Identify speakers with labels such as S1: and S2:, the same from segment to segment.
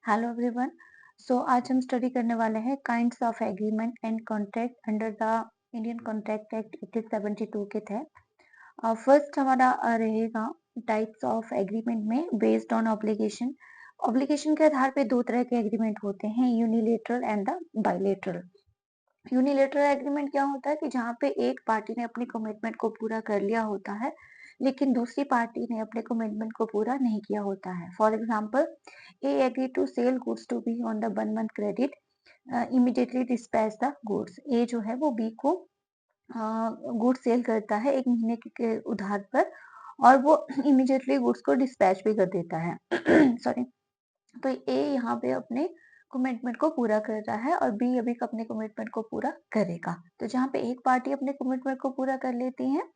S1: Hello everyone. आज हम study करने वाले हैं kinds of agreement and contract under the Indian contract act 1872 के तहत। फर्स्ट हमारा रहेगा टाइप्स ऑफ एग्रीमेंट में बेस्ड ऑन ऑब्लिगेशन। ऑब्लिगेशन के आधार पे दो तरह के एग्रीमेंट होते हैं, unilateral and the bilateral. Unilateral agreement क्या होता है कि जहाँ पे एक पार्टी ने अपनी कमिटमेंट को पूरा कर लिया होता है लेकिन दूसरी पार्टी ने अपने कमिटमेंट को पूरा नहीं किया होता है। For example, A agree to sell goods to B on the 1 month credit, immediately dispatch the goods. A जो है वो बी को गुड्स सेल करता है 1 महीने के उधार पर और वो इमीडिएटली गुड्स को डिस्पैच भी कर देता है। सॉरी। तो ए यहाँ पे अपने कमिटमेंट को पूरा कर रहा है और बी अभी अपने कमिटमेंट को पूरा करेगा। तो जहाँ पे एक पार्टी अपने कमिटमेंट को पूरा कर लेती है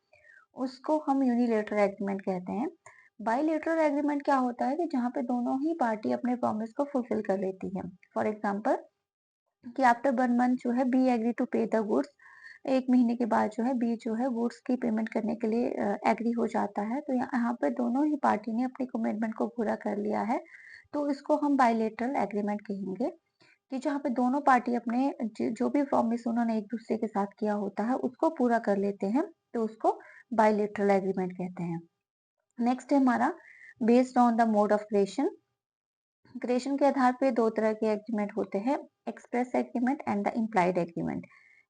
S1: उसको हम यूनिलेटरल एग्रीमेंट कहते हैं। बायलेटरल एग्रीमेंट क्या होता है कि जहाँ पे दोनों ही पार्टी अपने प्रॉमिस को फुलफिल कर लेती है। फॉर एग्जाम्पल कि आफ्टर 1 मंथ जो है बी एग्री टू पे द गुड्स, 1 महीने के बाद जो है बी जो है गुड्स की पेमेंट करने के लिए एग्री हो जाता है। तो यहाँ पे दोनों ही पार्टी ने अपनी कमिटमेंट को पूरा कर लिया है, तो इसको हम बायलेटरल एग्रीमेंट कहेंगे। कि जहाँ पे दोनों पार्टी अपने जो भी प्रॉमिस उन्होंने एक दूसरे के साथ किया होता है उसको पूरा कर लेते हैं, तो उसको बायलेटरल एग्रीमेंट कहते हैं। नेक्स्ट है हमारा based on the mode of creation. Creation के आधार पे दो तरह के एग्रीमेंट होते हैं, express agreement and the implied agreement.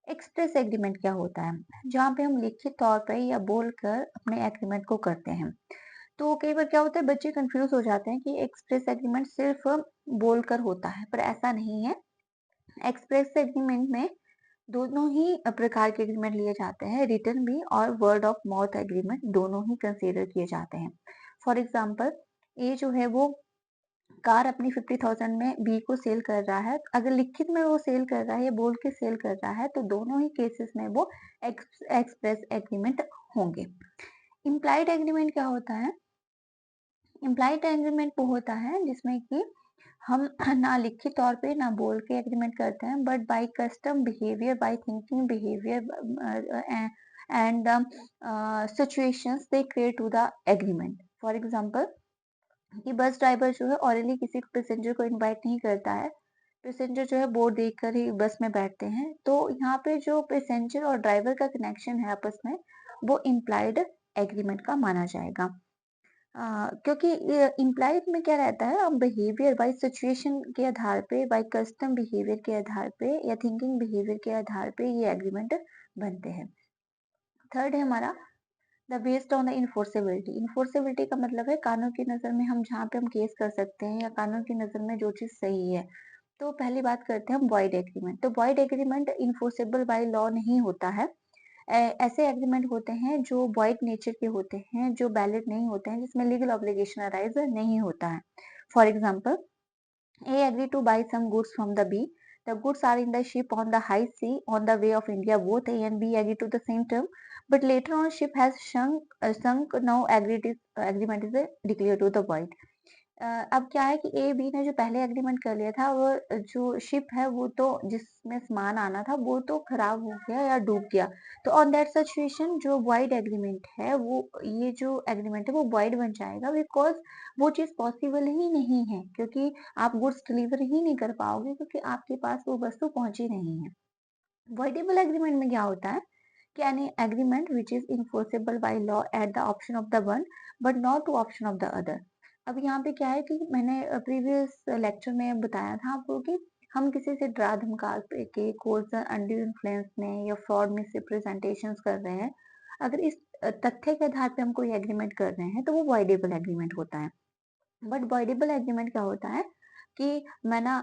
S1: Express agreement क्या होता है, जहाँ पे हम लिखित तौर पे या बोलकर अपने एग्रीमेंट को करते हैं। तो कई बार क्या होता है, बच्चे कंफ्यूज हो जाते हैं कि एक्सप्रेस एग्रीमेंट सिर्फ बोलकर होता है, पर ऐसा नहीं है। एक्सप्रेस एग्रीमेंट में दोनों ही प्रकार के एग्रीमेंट लिए जाते हैं, रिटन भी और वर्ड ऑफ माउथ एग्रीमेंट दोनों ही कंसीडर किए जाते हैं। फॉर एग्जाम्पल, ए जो है वो कार अपनी 50,000 में बी को सेल कर रहा है। अगर लिखित में वो सेल कर रहा है या बोल के सेल कर रहा है तो दोनों ही केसेस में वो एक्सप्रेस एग्रीमेंट होंगे। इम्प्लाइड एग्रीमेंट क्या होता है, इम्प्लाइड एग्रीमेंट वो होता है जिसमें कि हम ना लिखित तौर पे ना बोल के एग्रीमेंट करते हैं, but by custom behaviour, by thinking behaviour and situations they create to the agreement. For example कि बस ड्राइवर जो है ऑलरेडी किसी पैसेंजर को इनवाइट नहीं करता है, पैसेंजर जो है बोर्ड देखकर ही बस में बैठते हैं, तो यहाँ पे जो पैसेंजर और ड्राइवर का कनेक्शन है आपस में वो इम्प्लाइड एग्रीमेंट का माना जाएगा। क्योंकि इम्प्लाइड में क्या रहता है, हम बिहेवियर बाय सिचुएशन के आधार पे, बाय कस्टम बिहेवियर के आधार पे या थिंकिंग बिहेवियर के आधार पे ये एग्रीमेंट बनते हैं। थर्ड है हमारा द बेस्ड ऑन द इन्फोर्सेबिलिटी। इन्फोर्सेबिलिटी का मतलब है कानून की नजर में हम जहाँ पे हम केस कर सकते हैं या कानून की नजर में जो चीज सही है। तो पहली बात करते हैं हम वॉइड एग्रीमेंट। तो void agreement enforceable by law नहीं होता है। ऐसे एग्रीमेंट होते हैं जो वॉइड नेचर के होते हैं, जो वैलिड नहीं होते हैं, जिसमें लीगल ऑब्लिगेशन अराइज नहीं होता है। For example, A agreed to buy some goods from the B. The goods are in the ship on the high sea on the way of India. Both A and B agree to the same term, but later on ship has sunk. Now agreement is declared to the void. अब क्या है कि A B ने जो पहले agreement कर लिया था, वो जो शिप है वो तो जिसमें सामान आना था वो तो खराब हो गया या डूब गया। तो ऑन दैट सिचुएशन जो वाइड एग्रीमेंट है वो, ये जो एग्रीमेंट है वो वाइड बन जाएगा, बिकॉज वो चीज पॉसिबल ही नहीं है, क्योंकि आप गुड्स डिलीवर ही नहीं कर पाओगे क्योंकि आपके पास वो वस्तु पहुंची नहीं है। वॉइडेबल एग्रीमेंट में क्या होता है कि any agreement which is enforceable by law at the option of the one but not to option of the other. अब यहाँ पे क्या है कि मैंने प्रीवियस लेक्चर में बताया था आपको कि हम किसी से डरा धमका के कोर्स अंडर इन्फ्लुएंस में या फ्रॉड मिस रिप्रेजेंटेशन कर रहे हैं, अगर इस तथ्य के आधार पे हम कोई एग्रीमेंट कर रहे हैं तो वो वॉइडेबल एग्रीमेंट होता है। बट वॉइडेबल एग्रीमेंट क्या होता है कि मैं ना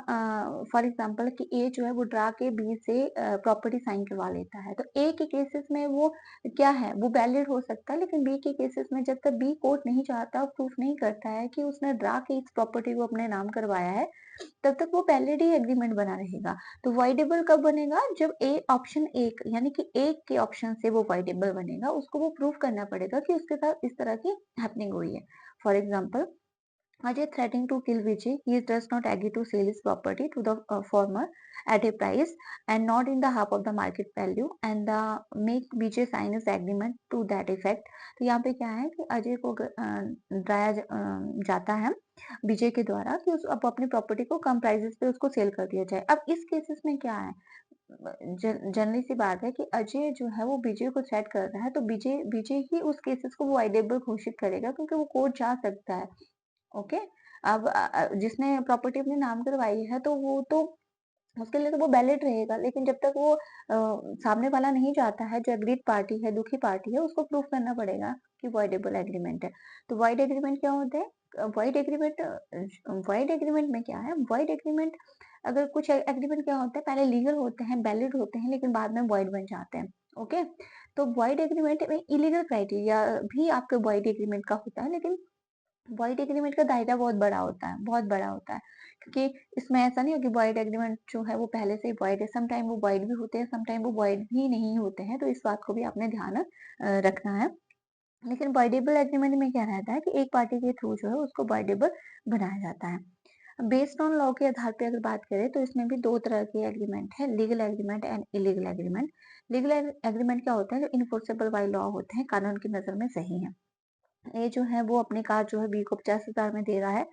S1: फॉर एग्जांपल कि ए जो है वो ड्रा के बी से प्रॉपर्टी साइन करवा लेता है, तो ए के केसेस में वो क्या है, वो वैलिड हो सकता है, लेकिन बी के केसेस में जब तक बी कोर्ट नहीं चाहता, प्रूफ नहीं करता है कि उसने ड्रा के इस प्रॉपर्टी को अपने नाम करवाया है, तब तक वो वैलिड ही एग्रीमेंट बना रहेगा। तो वॉइडेबल कब बनेगा, जब ए ऑप्शन एक यानी कि एक के ऑप्शन से वो वॉइडेबल बनेगा, उसको वो प्रूफ करना पड़ेगा कि उसके साथ इस तरह की हैपनिंग हुई है। For example, Ajay threatening to kill Vijay. He does not agree to sell his property to the farmer at a price and not in the half of the market value and the make Vijay sign his agreement to that effect. तो यहाँ पे क्या है कि अजय को जाता है विजय के द्वारा कि उस अब अपनी प्रॉपर्टी को कम प्राइसेस पे उसको सेल कर दिया जाए। अब इस केसेस में क्या है, जनरली सी बात है कि अजय जो है वो विजय को थ्रेट कर रहा है, तो विजय विजय ही उस केसेस को वो वाइडेबल घोषित करेगा क्योंकि वो कोर्ट जा सकता है। ओके। अब जिसने प्रॉपर्टी अपने नाम करवाई है तो वो तो उसके लिए तो वो वैलिड रहेगा, लेकिन जब तक वो सामने वाला नहीं जाता है, जो एग्रीड पार्टी है, दुखी पार्टी है, उसको प्रूव करना पड़ेगा कि वॉइडेबल एग्रीमेंट है। तो वॉइड एग्रीमेंट क्या होता है? वॉइड एग्रीमेंट में क्या है, वॉइड एग्रीमेंट अगर कुछ एग्रीमेंट क्या होता है, पहले लीगल होते हैं, वैलिड होते हैं, लेकिन बाद में वॉइड बन जाते हैं। ओके। तो वॉइड एग्रीमेंट में इलीगल क्राइटेरिया भी आपके वॉइड एग्रीमेंट का होता है, लेकिन वॉइड एग्रीमेंट का दायरा बहुत बड़ा होता है, बहुत बड़ा होता है, क्योंकि इसमें ऐसा नहीं है कि वॉइड एग्रीमेंट जो है वो पहले से ही वॉइड है, सम टाइम वो वॉइड भी होते हैं, सम टाइम वो वॉइड भी नहीं होते हैं, तो इस बात को भी आपने ध्यान रखना है। लेकिन वॉइडेबल एग्रीमेंट में क्या रहता है कि एक पार्टी के थ्रू जो है उसको वॉइडेबल बनाया जाता है। बेस्ड ऑन लॉ के आधार पे अगर बात करें तो इसमें भी दो तरह के एग्रीमेंट है, legal agreement and illegal agreement. Legal agreement क्या होता है, जो इन्फोर्सेबल बाय लॉ होते हैं, कानून की नजर में सही है। ए जो है वो अपनी कार जो है बी को 50,000 में दे रहा है,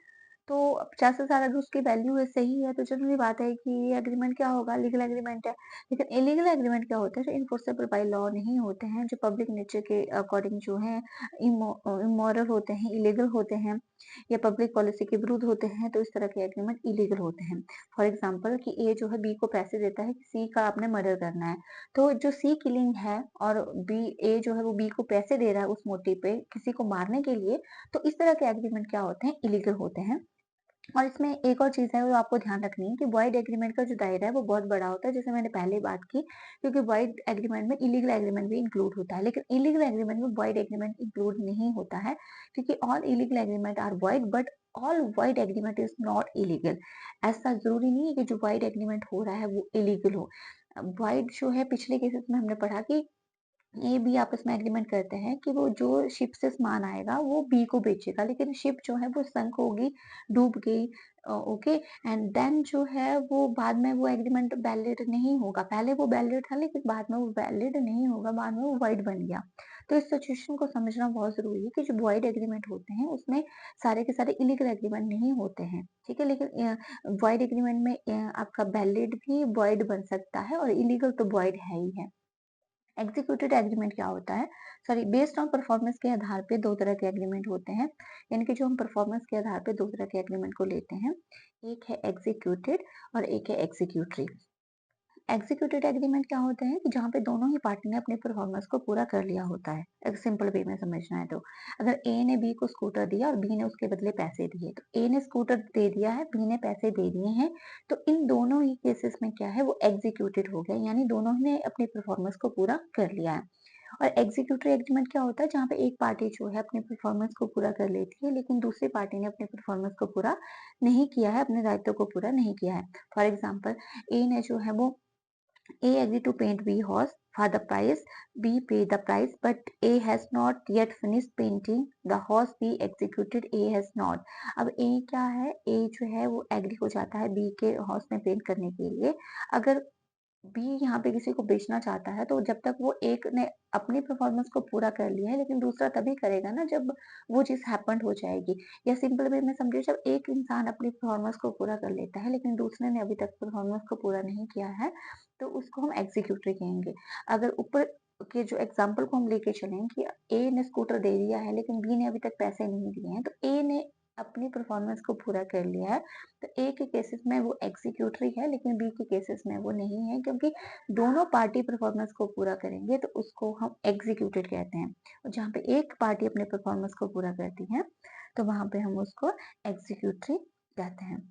S1: तो 50,000 अगर उसकी वैल्यू है, सही है, तो ज़रूरी बात है कि ये एग्रीमेंट क्या होगा, लीगल एग्रीमेंट है। लेकिन इलीगल एग्रीमेंट क्या होता है, जो इन्फोर्सेबल बाय लॉ नहीं होते हैं, जो पब्लिक नेचर के अकॉर्डिंग जो है इमोरल होते हैं, इलीगल होते हैं या पब्लिक पॉलिसी के विरुद्ध होते हैं, तो इस तरह के एग्रीमेंट इलीगल होते हैं। फॉर एग्जाम्पल कि ए जो है बी को पैसे देता है कि सी का आपने मर्डर करना है, तो जो सी किलिंग है और बी ए जो है वो बी को पैसे दे रहा है उस मोटिव पे किसी को मारने के लिए, तो इस तरह के एग्रीमेंट क्या होते हैं, इलीगल होते हैं। और इसमें एक और चीज़ है वो आपको ध्यान रखनी है कि वॉइड एग्रीमेंट का जो दायरा है वो बहुत बड़ा होता है, जैसे मैंने पहले बात की, क्योंकि वॉइड एग्रीमेंट में इलीगल एग्रीमेंट भी इंक्लूड होता है, लेकिन इलीगल एग्रीमेंट में वॉइड एग्रीमेंट इंक्लूड नहीं होता है, क्योंकि all illegal agreement are void but all void agreement is not illegal. ऐसा जरूरी नहीं है कि जो वॉइड एग्रीमेंट हो रहा है वो इलीगल हो। वॉइड जो है पिछले केसेस में हमने पढ़ा कि ए बी आपस में एग्रीमेंट करते हैं कि वो जो शिप से सामान आएगा वो बी को बेचेगा, लेकिन शिप जो है वो संक होगी, डूब गई। ओके। एंड देन जो है वो बाद में वो एग्रीमेंट वैलिड नहीं होगा, पहले वो वैलिड था लेकिन बाद में वो वैलिड नहीं होगा, बाद में वो वाइड बन गया। तो इस सिचुएशन को समझना बहुत जरूरी है कि जो वॉइड एग्रीमेंट होते हैं उसमें सारे के सारे इलीगल एग्रीमेंट नहीं होते हैं, ठीक है, लेकिन वॉइड एग्रीमेंट में आपका वैलिड भी वॉइड बन सकता है और इलीगल तो वॉइड है ही है। एग्जीक्यूटेड एग्रीमेंट क्या होता है, सॉरी, बेस्ड ऑन परफॉर्मेंस के आधार पे दो तरह के एग्रीमेंट होते हैं, यानी कि जो हम परफॉर्मेंस के आधार पे दो तरह के एग्रीमेंट को लेते हैं, एक है एग्जीक्यूटेड और एक है एग्जीक्यूटरी। एग्जीक्यूटेड एग्रीमेंट क्या होते हैं कि जहाँ पे दोनों ही पार्टी ने अपने परफॉर्मेंस को पूरा कर लिया होता है। एक सिंपल वे में समझना है तो अगर ए ने बी को स्कूटर दिया और बी ने उसके बदले पैसे दिए, तो ए ने स्कूटर दे दिया है, बी ने पैसे दे दिए हैं, तो इन दोनों ही केसेस में क्या है, वो एग्जीक्यूटेड हो गया, यानी दोनों ही ने अपनी परफॉर्मेंस को पूरा कर लिया है। और एग्जीक्यूटिव एग्रीमेंट क्या होता है, जहाँ पे एक पार्टी जो है अपनी परफॉर्मेंस को पूरा कर लेती है, लेकिन दूसरी पार्टी ने अपनी परफॉर्मेंस को पूरा नहीं किया है, अपने दायित्व को पूरा नहीं किया है। फॉर एग्जाम्पल, ए ने जो है वो A agreed to paint B horse for the price. B paid the price, but A has not yet finished painting the horse B executed. A has not. अब A क्या है, A जो है वो एग्री हो जाता है B के हॉर्स में पेंट करने के लिए। अगर बी यहाँ पे किसी को बेचना चाहता है, तो जब तक वो एक ने अपनी परफॉर्मेंस को पूरा कर लिया है, लेकिन दूसरा तभी करेगा ना जब वो चीज हैपेंड हो जाएगी। या सिंपल वे में समझिए, जब एक इंसान अपनी परफॉर्मेंस को पूरा कर लेता है लेकिन दूसरे ने अभी तक परफॉर्मेंस को पूरा नहीं किया है, तो उसको हम एग्जीक्यूटिव कहेंगे। अगर ऊपर के जो एग्जाम्पल को हम लेके चलें कि ए ने स्कूटर दे दिया है लेकिन बी ने अभी तक पैसे नहीं दिए हैं, तो ए ने अपनी परफॉर्मेंस को पूरा कर लिया है, तो ए के केसेस में वो एग्जीक्यूटरी है, लेकिन बी के केसेस में वो नहीं है, क्योंकि दोनों पार्टी परफॉर्मेंस को पूरा करेंगे तो उसको हम एग्जीक्यूटेड कहते हैं। और जहाँ पे एक पार्टी अपने परफॉर्मेंस को पूरा करती है तो वहां पे हम उसको एग्जीक्यूटरी कहते हैं।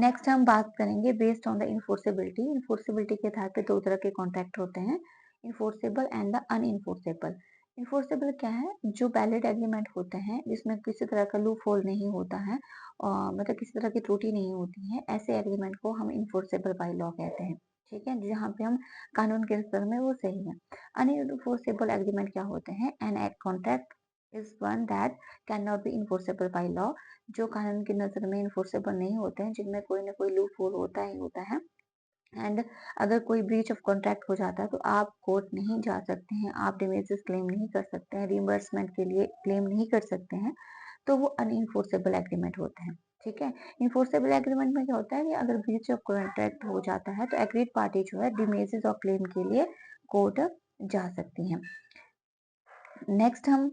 S1: नेक्स्ट हम बात करेंगे बेस्ड ऑन द इन्फोर्सेबिलिटी। इन्फोर्सेबिलिटी के आधार पे दो तरह के कॉन्ट्रैक्ट होते हैं, इन्फोर्सेबल एंड द अनइन्फोर्सेबल। इन्फोर्सेबल क्या है, जो वैलिड एग्रीमेंट होते हैं जिसमें किसी तरह का लूप होल नहीं होता है और मतलब किसी तरह की त्रुटि नहीं होती है, ऐसे एग्रीमेंट को हम इन्फोर्सेबल बाय लॉ कहते हैं, ठीक है, जहाँ पे हम कानून के स्तर में वो सही है। अनइन्फोर्सेबल एग्रीमेंट क्या होते हैं, an contract is one that can not be enforceable by law, जो कानून की नजर में इन्फोर्सेबल नहीं होते हैं, जिनमें कोई ना कोई लूप होल होता ही होता है। एंड अगर कोई ब्रीच ऑफ कॉन्ट्रैक्ट हो जाता है तो आप कोर्ट नहीं जा सकते हैं, आप डेमेजेस क्लेम नहीं कर सकते हैं, रिइंबर्समेंट के लिए क्लेम नहीं कर सकते हैं, तो वो अनइन्फोर्सेबल एग्रीमेंट होते हैं। ठीक है, इन्फोर्सेबल एग्रीमेंट में क्या होता है कि अगर ब्रीच ऑफ कॉन्ट्रैक्ट हो जाता है तो एग्रीड पार्टी जो है डेमेजेस और क्लेम के लिए कोर्ट जा सकती हैं। नेक्स्ट हम